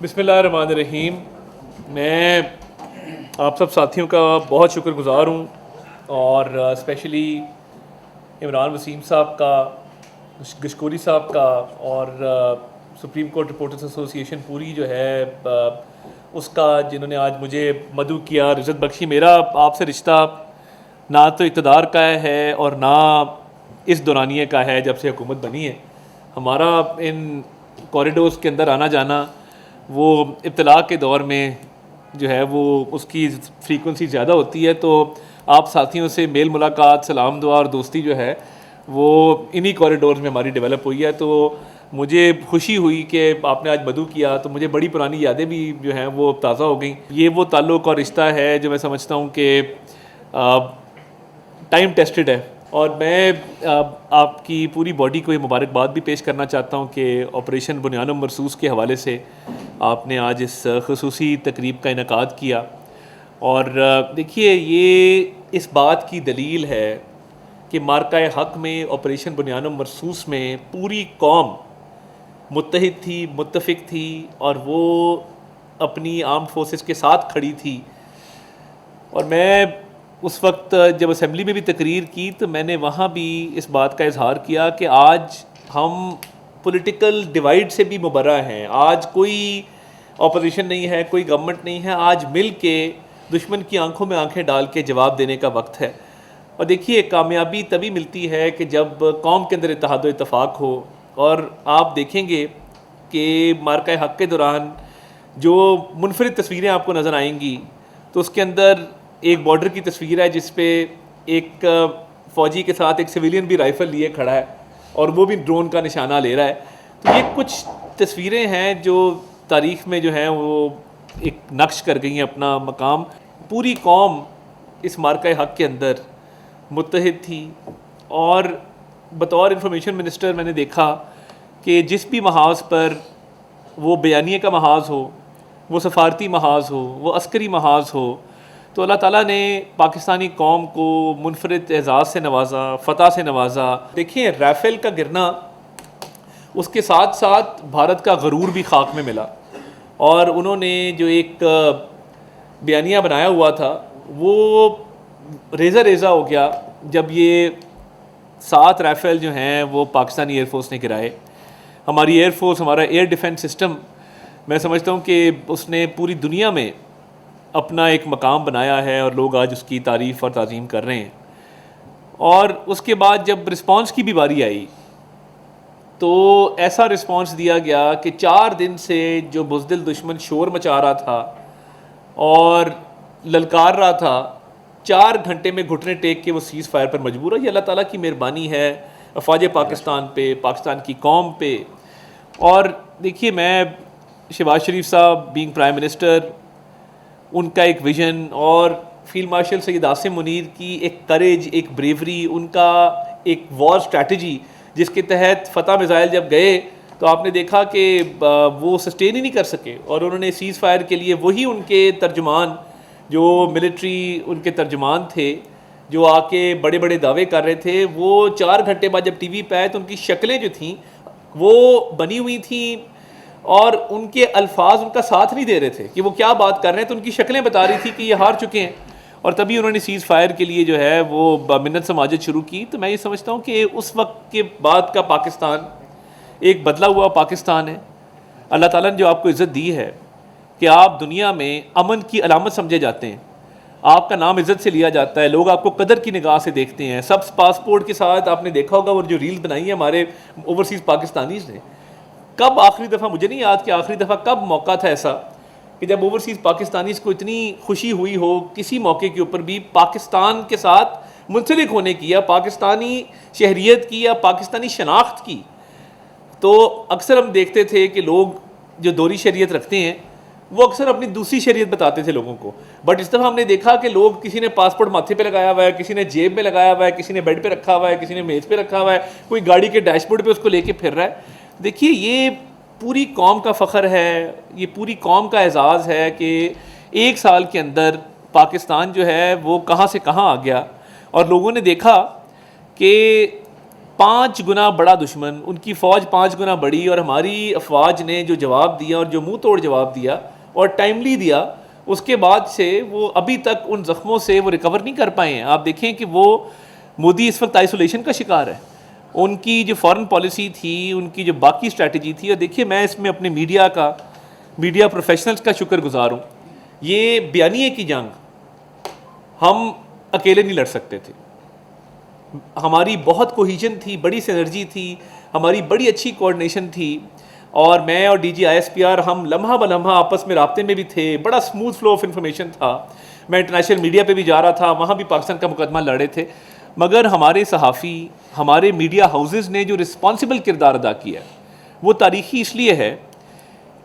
بسم اللہ الرحمن الرحیم. میں آپ سب ساتھیوں کا بہت شکر گزار ہوں اور اسپیشلی عمران وسیم صاحب کا, گشکوری صاحب کا اور سپریم کورٹ رپورٹرز ایسوسی ایشن پوری جو ہے اس کا, جنہوں نے آج مجھے مدعو کیا, رزت بخشی. میرا آپ سے رشتہ نہ تو اقتدار کا ہے اور نہ اس دورانیے کا ہے جب سے حکومت بنی ہے. ہمارا ان کوریڈورز کے اندر آنا جانا وہ ابتلا کے دور میں جو ہے وہ اس کی فریکوینسی زیادہ ہوتی ہے, تو آپ ساتھیوں سے میل ملاقات, سلام دعا اور دوستی جو ہے وہ انہی کوریڈورز میں ہماری ڈیولپ ہوئی ہے. تو مجھے خوشی ہوئی کہ آپ نے آج مدعو کیا, تو مجھے بڑی پرانی یادیں بھی جو ہیں وہ تازہ ہو گئیں. یہ وہ تعلق اور رشتہ ہے جو میں سمجھتا ہوں کہ ٹائم ٹیسٹڈ ہے, اور میں آپ کی پوری باڈی کو یہ مبارکباد بھی پیش کرنا چاہتا ہوں کہ آپریشن بنیانم مرصوص کے حوالے سے آپ نے آج اس خصوصی تقریب کا انعقاد کیا. اور دیکھیے, یہ اس بات کی دلیل ہے کہ مارکہ حق میں, آپریشن بنیانم مرصوص میں پوری قوم متحد تھی, متفق تھی, اور وہ اپنی آرمڈ فورسز کے ساتھ کھڑی تھی. اور میں اس وقت جب اسمبلی میں بھی تقریر کی تو میں نے وہاں بھی اس بات کا اظہار کیا کہ آج ہم پولیٹیکل ڈیوائیڈ سے بھی مبرہ ہیں. آج کوئی اپوزیشن نہیں ہے, کوئی گورنمنٹ نہیں ہے. آج مل کے دشمن کی آنکھوں میں آنکھیں ڈال کے جواب دینے کا وقت ہے. اور دیکھیے, کامیابی تبھی ملتی ہے کہ جب قوم کے اندر اتحاد و اتفاق ہو. اور آپ دیکھیں گے کہ مارکہ حق کے دوران جو منفرد تصویریں آپ کو نظر آئیں گی, تو اس کے اندر ایک بارڈر کی تصویر ہے جس پہ ایک فوجی کے ساتھ ایک سویلین بھی رائفل لیے کھڑا ہے اور وہ بھی ڈرون کا نشانہ لے رہا ہے. تو یہ کچھ تصویریں ہیں جو تاریخ میں جو ہیں وہ ایک نقش کر گئی ہیں اپنا مقام. پوری قوم اس مارکہ حق کے اندر متحد تھی. اور بطور انفارمیشن منسٹر میں نے دیکھا کہ جس بھی محاذ پر, وہ بیانیے کا محاذ ہو, وہ سفارتی محاذ ہو, وہ عسکری محاذ ہو, تو اللہ تعالیٰ نے پاکستانی قوم کو منفرد اعزاز سے نوازا, فتح سے نوازا. دیکھیں, رائفل کا گرنا, اس کے ساتھ ساتھ بھارت کا غرور بھی خاک میں ملا. اور انہوں نے جو ایک بیانیہ بنایا ہوا تھا وہ ریزہ ریزہ ہو گیا جب یہ 7 رائفل جو ہیں وہ پاکستانی ایئر فورس نے گرائے. ہماری ایئر فورس, ہمارا ایئر ڈیفنس سسٹم, میں سمجھتا ہوں کہ اس نے پوری دنیا میں اپنا ایک مقام بنایا ہے اور لوگ آج اس کی تعریف اور تعظیم کر رہے ہیں. اور اس کے بعد جب رسپانس کی بھی باری آئی تو ایسا رسپانس دیا گیا کہ 4 دن سے جو بزدل دشمن شور مچا رہا تھا اور للکار رہا تھا, 4 گھنٹے میں گھٹنے ٹیک کے وہ سیز فائر پر مجبور ہے. یہ اللہ تعالیٰ کی مہربانی ہے افواج پاکستان پہ, پاکستان کی قوم پہ. اور دیکھیے, میں شہباز شریف صاحب بینگ پرائم منسٹر, ان کا ایک ویژن, اور فیلڈ مارشل سید عاصم منیر کی ایک کریج, ایک بریوری, ان کا ایک وار اسٹریٹجی جس کے تحت فتح میزائل جب گئے تو آپ نے دیکھا کہ وہ سسٹین ہی نہیں کر سکے. اور انہوں نے سیز فائر کے لیے وہی ان کے ترجمان, جو ملٹری ان کے ترجمان تھے, جو آ کے بڑے بڑے دعوے کر رہے تھے, وہ 4 گھنٹے بعد جب ٹی وی پہ آئے تو ان کی شکلیں جو تھیں وہ بنی ہوئی تھیں اور ان کے الفاظ ان کا ساتھ نہیں دے رہے تھے کہ وہ کیا بات کر رہے ہیں. تو ان کی شکلیں بتا رہی تھی کہ یہ ہار چکے ہیں. اور تبھی انہوں نے سیز فائر کے لیے جو ہے وہ منت سماجت شروع کی. تو میں یہ سمجھتا ہوں کہ اس وقت کے بعد کا پاکستان ایک بدلا ہوا پاکستان ہے. اللہ تعالیٰ نے جو آپ کو عزت دی ہے کہ آپ دنیا میں امن کی علامت سمجھے جاتے ہیں, آپ کا نام عزت سے لیا جاتا ہے, لوگ آپ کو قدر کی نگاہ سے دیکھتے ہیں. سب پاسپورٹ کے ساتھ آپ نے دیکھا ہوگا وہ جو ریلز بنائی ہیں ہمارے اوورسیز پاکستانیز نے. کب آخری دفعہ, مجھے نہیں یاد کہ آخری دفعہ کب موقع تھا ایسا کہ جب اوورسیز پاکستانیز کو اتنی خوشی ہوئی ہو کسی موقع کے اوپر بھی پاکستان کے ساتھ منسلک ہونے کی, یا پاکستانی شہریت کی, یا پاکستانی شناخت کی. تو اکثر ہم دیکھتے تھے کہ لوگ جو دوہری شہریت رکھتے ہیں وہ اکثر اپنی دوسری شہریت بتاتے تھے لوگوں کو. بٹ اس دفعہ ہم نے دیکھا کہ لوگ, کسی نے پاسپورٹ ماتھے پہ لگایا ہوا ہے, کسی نے جیب میں لگایا ہوا ہے, کسی نے بیڈ پہ رکھا ہوا ہے, کسی نے میز پہ رکھا ہوا ہے, کوئی گاڑی کے ڈیش بورڈ پہ اس کو لے کے پھر رہا ہے. دیکھیے, یہ پوری قوم کا فخر ہے, یہ پوری قوم کا اعزاز ہے کہ 1 سال کے اندر پاکستان جو ہے وہ کہاں سے کہاں آ گیا. اور لوگوں نے دیکھا کہ 5 گنا بڑا دشمن، ان کی فوج 5 گنا بڑی، اور ہماری افواج نے جو جواب دیا اور جو منہ توڑ جواب دیا اور ٹائملی دیا، اس کے بعد سے وہ ابھی تک ان زخموں سے وہ ریکور نہیں کر پائے ہیں. آپ دیکھیں کہ وہ مودی اس وقت آئسولیشن کا شکار ہے. ان کی جو فارن پالیسی تھی، ان کی جو باقی اسٹریٹجی تھی، اور دیکھیے میں اس میں اپنے میڈیا پروفیشنلز کا شکر گزار ہوں. یہ بیانیے کی جنگ ہم اکیلے نہیں لڑ سکتے تھے. ہماری بہت کوہیجن تھی، بڑی سینرجی تھی، ہماری بڑی اچھی کوآرڈینیشن تھی، اور میں اور D G I S P R ہم لمحہ بلمحہ آپس میں رابطے میں بھی تھے. بڑا اسموتھ فلو آف انفارمیشن تھا. میں انٹرنیشنل میڈیا پہ بھی جا رہا تھا، وہاں بھی پاکستان کا مقدمہ لڑے تھے. مگر ہمارے صحافی، ہمارے میڈیا ہاؤسز نے جو رسپانسبل کردار ادا کیا ہے وہ تاریخی اس لیے ہے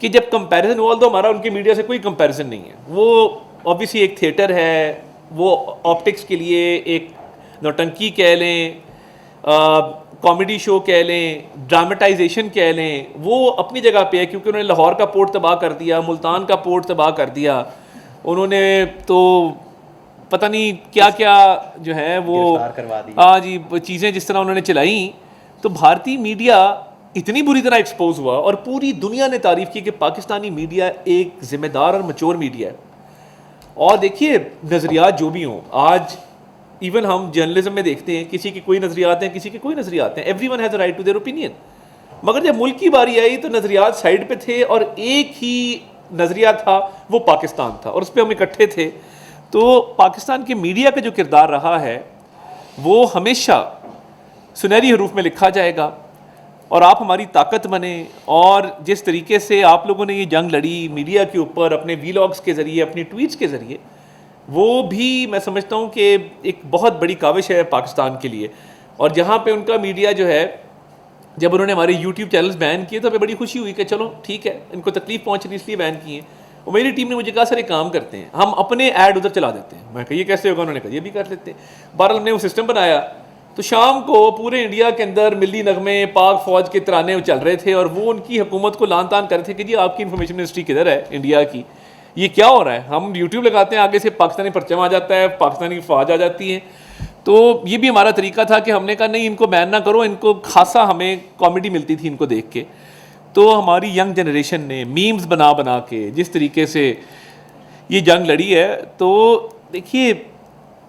کہ جب کمپیریزن ہوا، تو ہمارا ان کے میڈیا سے کوئی کمپیریزن نہیں ہے. وہ اوبیسلی ایک تھیٹر ہے، وہ آپٹکس کے لیے ایک نوٹنکی کہہ لیں، کامیڈی شو کہہ لیں، ڈرامٹائزیشن کہہ لیں، وہ اپنی جگہ پہ ہے. کیونکہ انہوں نے لاہور کا پورٹ تباہ کر دیا، ملتان کا پورٹ تباہ کر دیا، انہوں نے تو پتہ نہیں کیا کیا جو ہے وہ جی چیزیں جس طرح انہوں نے چلائیں. تو بھارتی میڈیا اتنی بری طرح ایکسپوز ہوا، اور پوری دنیا نے تعریف کی کہ پاکستانی میڈیا ایک ذمہ دار اور میچور میڈیا ہے. اور دیکھیے نظریات جو بھی ہوں، آج ایون ہم جرنلزم میں دیکھتے ہیں کسی کے کوئی نظریات ہیں، کسی کے کوئی نظریات ہیں. Everyone has a right to their opinion. مگر جب ملک کی باری آئی تو نظریات سائڈ پہ تھے، اور ایک ہی نظریہ تھا، وہ پاکستان تھا، اور اس پہ ہم اکٹھے تھے. تو پاکستان کے میڈیا کا جو کردار رہا ہے وہ ہمیشہ سنہری حروف میں لکھا جائے گا. اور آپ ہماری طاقت بنیں، اور جس طریقے سے آپ لوگوں نے یہ جنگ لڑی میڈیا کے اوپر، اپنے ویلاگس کے ذریعے، اپنی ٹویٹس کے ذریعے، وہ بھی میں سمجھتا ہوں کہ ایک بہت بڑی کاوش ہے پاکستان کے لیے. اور جہاں پہ ان کا میڈیا جو ہے، جب انہوں نے ہمارے یوٹیوب چینلز بین کیے تو ہمیں بڑی خوشی ہوئی کہ چلو ٹھیک ہے، ان کو تکلیف پہنچ رہی اس لیے بین کیے ہیں. اور میری ٹیم نے مجھے کہا سر ایک کام کرتے ہیں، ہم اپنے ایڈ ادھر چلا دیتے ہیں. میں کہا یہ کیسے ہوگا؟ انہوں نے کہا یہ بھی کر لیتے ہیں. بہرحال ہم نے وہ سسٹم بنایا. تو شام کو پورے انڈیا کے اندر ملی نغمے، پاک فوج کے ترانے چل رہے تھے، اور وہ ان کی حکومت کو لان تان کر رہے تھے کہ جی آپ کی انفارمیشن منسٹری کدھر ہے انڈیا کی، یہ کیا ہو رہا ہے. ہم یوٹیوب لگاتے ہیں، آگے سے پاکستانی پرچم آ جاتا ہے، پاکستانی فوج آ جاتی ہے. تو یہ بھی ہمارا طریقہ تھا کہ ہم نے کہا نہیں ان کو بین نہ کرو، ان کو خاصا ہمیں کامیڈی ملتی تھی ان کو دیکھ کے. تو ہماری ینگ جنریشن نے میمز بنا بنا کے جس طریقے سے یہ جنگ لڑی ہے، تو دیکھیے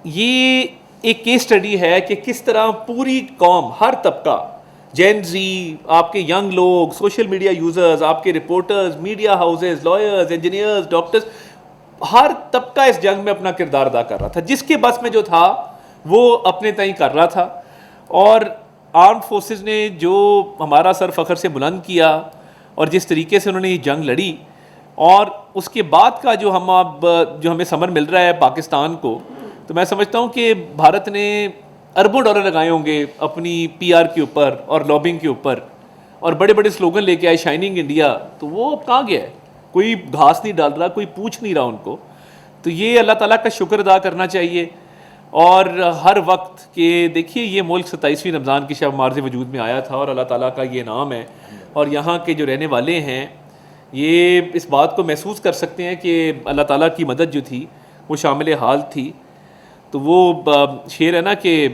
یہ ایک کیس سٹڈی ہے کہ کس طرح پوری قوم، ہر طبقہ، جین زی، آپ کے ینگ لوگ، سوشل میڈیا یوزرز، آپ کے reporters, media houses, lawyers, engineers, doctors, ہر طبقہ اس جنگ میں اپنا کردار ادا کر رہا تھا. جس کے بس میں جو تھا وہ اپنے تئیں کر رہا تھا. اور آرمڈ فورسز نے جو ہمارا سر فخر سے بلند کیا، اور جس طریقے سے انہوں نے یہ جنگ لڑی، اور اس کے بعد کا جو ہمیں ثمر مل رہا ہے پاکستان کو، تو میں سمجھتا ہوں کہ بھارت نے اربوں ڈالر لگائے ہوں گے اپنی پی آر کے اوپر اور لابنگ کے اوپر، اور بڑے بڑے سلوگن لے کے آئے شائننگ انڈیا. تو وہ اب کہاں گیا ہے؟ کوئی گھاس نہیں ڈال رہا، کوئی پوچھ نہیں رہا ان کو. تو یہ اللہ تعالیٰ کا شکر ادا کرنا چاہیے. اور ہر وقت کہ دیکھیے یہ ملک 27ویں رمضان کی شب مارز وجود میں آیا تھا، اور اللہ تعالیٰ کا یہ انعام ہے. اور یہاں کے جو رہنے والے ہیں یہ اس بات کو محسوس کر سکتے ہیں کہ اللہ تعالیٰ کی مدد جو تھی وہ شامل حال تھی. تو وہ شعر ہے نا کہ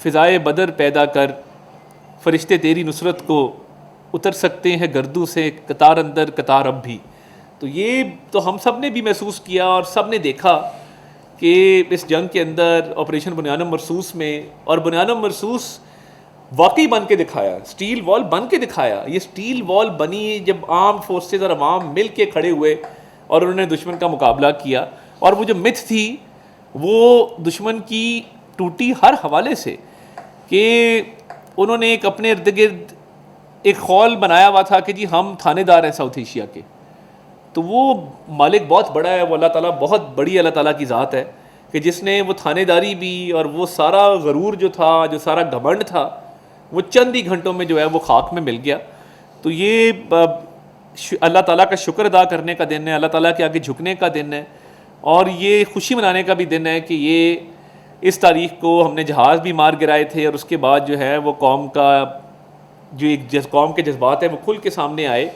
فضائے بدر پیدا کر، فرشتے تیری نصرت کو اتر سکتے ہیں گردوں سے، قطار اندر قطار اب بھی. تو یہ تو ہم سب نے بھی محسوس کیا، اور سب نے دیکھا کہ اس جنگ کے اندر آپریشن بنیانم مرصوص میں، اور بنیانم مرصوص واقعی بن کے دکھایا، سٹیل وال بن کے دکھایا. یہ سٹیل وال بنی جب عام فورسز اور عوام مل کے کھڑے ہوئے اور انہوں نے دشمن کا مقابلہ کیا. اور وہ جو متھ تھی وہ دشمن کی ٹوٹی ہر حوالے سے، کہ انہوں نے ایک اپنے ارد گرد ایک خول بنایا ہوا تھا کہ جی ہم تھانے دار ہیں ساؤتھ ایشیا کے. تو وہ مالک بہت بڑا ہے، وہ اللہ تعالیٰ بہت بڑی اللہ تعالیٰ کی ذات ہے کہ جس نے وہ تھانے داری بھی اور وہ سارا غرور جو تھا، جو سارا گھمنڈ تھا، وہ چند ہی گھنٹوں میں جو ہے وہ خاک میں مل گیا. تو یہ اللہ تعالیٰ کا شکر ادا کرنے کا دن ہے، اللہ تعالیٰ کے آگے جھکنے کا دن ہے، اور یہ خوشی منانے کا بھی دن ہے کہ یہ اس تاریخ کو ہم نے جہاز بھی مار گرائے تھے، اور اس کے بعد جو ہے وہ قوم کا جو ایک قوم کے جذبات ہیں وہ کھل کے سامنے آئے.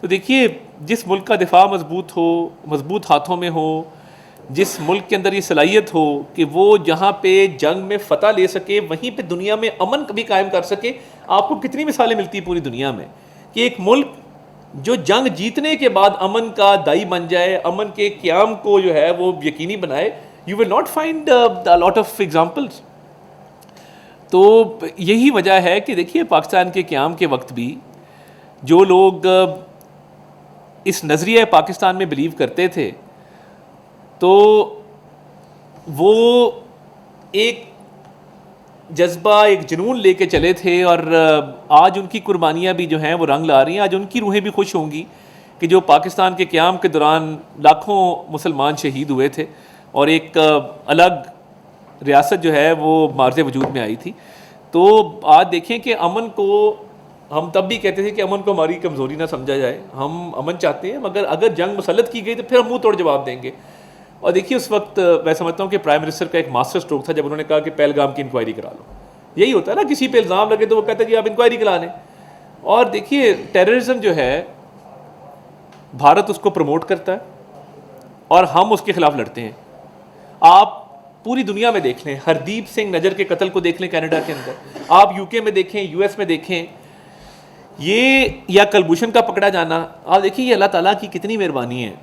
تو دیکھیے جس ملک کا دفاع مضبوط ہو، مضبوط ہاتھوں میں ہو، جس ملک کے اندر یہ صلاحیت ہو کہ وہ جہاں پہ جنگ میں فتح لے سکے وہیں پہ دنیا میں امن بھی قائم کر سکے. آپ کو کتنی مثالیں ملتی ہیں پوری دنیا میں کہ ایک ملک جو جنگ جیتنے کے بعد امن کا دائی بن جائے, امن کے قیام کو جو ہے وہ یقینی بنائے. You will not find lot of examples. تو یہی وجہ ہے کہ دیکھیے پاکستان کے قیام کے وقت بھی جو لوگ اس نظریہ پاکستان میں بلیو کرتے تھے تو وہ ایک جذبہ, ایک جنون لے کے چلے تھے, اور آج ان کی قربانیاں بھی جو ہیں وہ رنگ لا رہی ہیں. آج ان کی روحیں بھی خوش ہوں گی کہ جو پاکستان کے قیام کے دوران لاکھوں مسلمان شہید ہوئے تھے اور ایک الگ ریاست جو ہے وہ مارز وجود میں آئی تھی. تو آج دیکھیں کہ امن کو ہم تب بھی کہتے تھے کہ امن کو ہماری کمزوری نہ سمجھا جائے, ہم امن چاہتے ہیں, مگر اگر جنگ مسلط کی گئی تو پھر ہم منہ توڑ جواب دیں گے. اور دیکھیے اس وقت میں سمجھتا ہوں کہ پرائم منسٹر کا ایک ماسٹر اسٹروک تھا جب انہوں نے کہا کہ پہلگام کی انکوائری کرا لو. یہی ہوتا ہے نا, کسی پہ الزام لگے تو وہ کہتا ہے جی آپ انکوائری کرا لیں. اور دیکھیے ٹیررزم جو ہے بھارت اس کو پروموٹ کرتا ہے اور ہم اس کے خلاف لڑتے ہیں. آپ پوری دنیا میں دیکھ لیں, ہردیپ سنگھ نجر کے قتل کو دیکھ لیں کینیڈا کے اندر, آپ یو کے میں دیکھیں, یو ایس میں دیکھیں, یہ یا کلبھوشن کا پکڑا جانا. آپ دیکھیں یہ اللہ تعالیٰ کی کتنی مہربانی ہے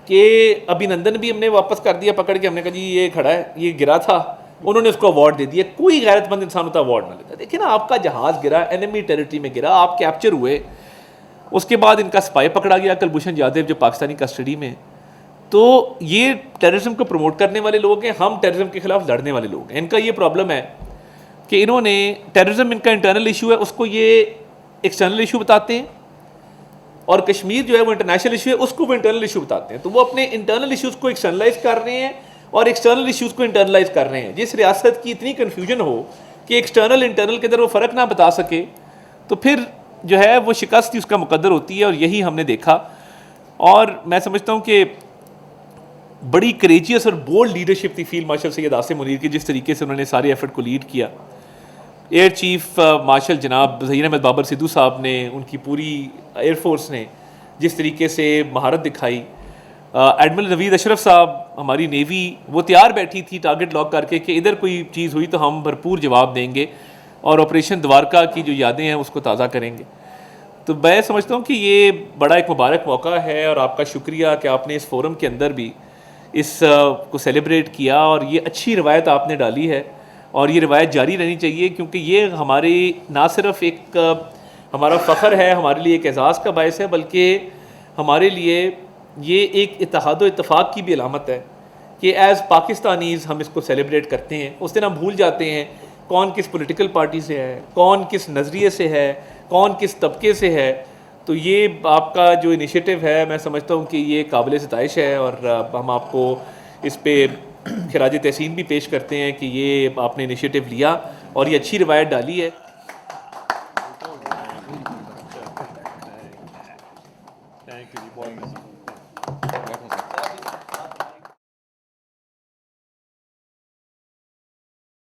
کہ ابھینندن بھی ہم نے واپس کر دیا پکڑ کے, ہم نے کہا جی یہ کھڑا ہے, یہ گرا تھا, انہوں نے اس کو اوارڈ دے دیا. کوئی غیرت مند انسان ہوتا اوارڈ نہ لیتا. دیکھیں نا, آپ کا جہاز گرا, اینیمی ٹیریٹری میں گرا, آپ کیپچر ہوئے, اس کے بعد ان کا سپائی پکڑا گیا کلبھوشن جادیو جو پاکستانی کسٹڈی میں. تو یہ ٹیررزم کو پروموٹ کرنے والے لوگ ہیں, ہم ٹیررزم کے خلاف لڑنے والے لوگ ہیں. ان کا یہ پرابلم ہے کہ انہوں نے ٹیررزم ان کا انٹرنل ایشو ہے, اس کو یہ ایکسٹرنل ایشو بتاتے ہیں, اور کشمیر جو ہے وہ انٹرنیشنل ایشو ہے, اس کو وہ انٹرنل ایشو بتاتے ہیں. تو وہ اپنے انٹرنل ایشوز کو ایکسٹرنلائز کر رہے ہیں اور ایکسٹرنل ایشوز کو انٹرنلائز کر رہے ہیں. جس ریاست کی اتنی کنفیوژن ہو کہ ایکسٹرنل انٹرنل کے اندر وہ فرق نہ بتا سکے تو پھر جو ہے وہ شکست ہی اس کا مقدر ہوتی ہے, اور یہی ہم نے دیکھا. اور میں سمجھتا ہوں کہ بڑی کریجیس اور بولڈ لیڈرشپ تھی فیلڈ مارشل سید عاصم منیر کی, جس طریقے سے انہوں نے سارے ایفرٹ کو لیڈ کیا. ایئر چیف مارشل جناب ظہیر احمد بابر سدھو صاحب نے, ان کی پوری ایئر فورس نے جس طریقے سے مہارت دکھائی. ایڈمرل نوید اشرف صاحب ہماری نیوی, وہ تیار بیٹھی تھی ٹارگٹ لاک کر کے کہ ادھر کوئی چیز ہوئی تو ہم بھرپور جواب دیں گے اور آپریشن دوارکا کی جو یادیں ہیں اس کو تازہ کریں گے. تو میں سمجھتا ہوں کہ یہ بڑا ایک مبارک موقع ہے, اور آپ کا شکریہ کہ آپ نے اس فورم کے اندر بھی اس کو سیلیبریٹ کیا, اور یہ اچھی روایت آپ نے ڈالی ہے, اور یہ روایت جاری رہنی چاہیے, کیونکہ یہ ہماری نہ صرف ایک ہمارا فخر ہے, ہمارے لیے ایک اعزاز کا باعث ہے, بلکہ ہمارے لیے یہ ایک اتحاد و اتفاق کی بھی علامت ہے کہ ایز پاکستانیز ہم اس کو سیلیبریٹ کرتے ہیں. اس دن ہم بھول جاتے ہیں کون کس پولیٹیکل پارٹی سے ہے, کون کس نظریے سے ہے, کون کس طبقے سے ہے. تو یہ آپ کا جو انیشیٹو ہے میں سمجھتا ہوں کہ یہ قابل ستائش ہے, اور ہم آپ کو اس پہ خراج تحسین بھی پیش کرتے ہیں کہ یہ آپ نے انیشیٹو لیا اور یہ اچھی روایت ڈالی ہے. Thank you.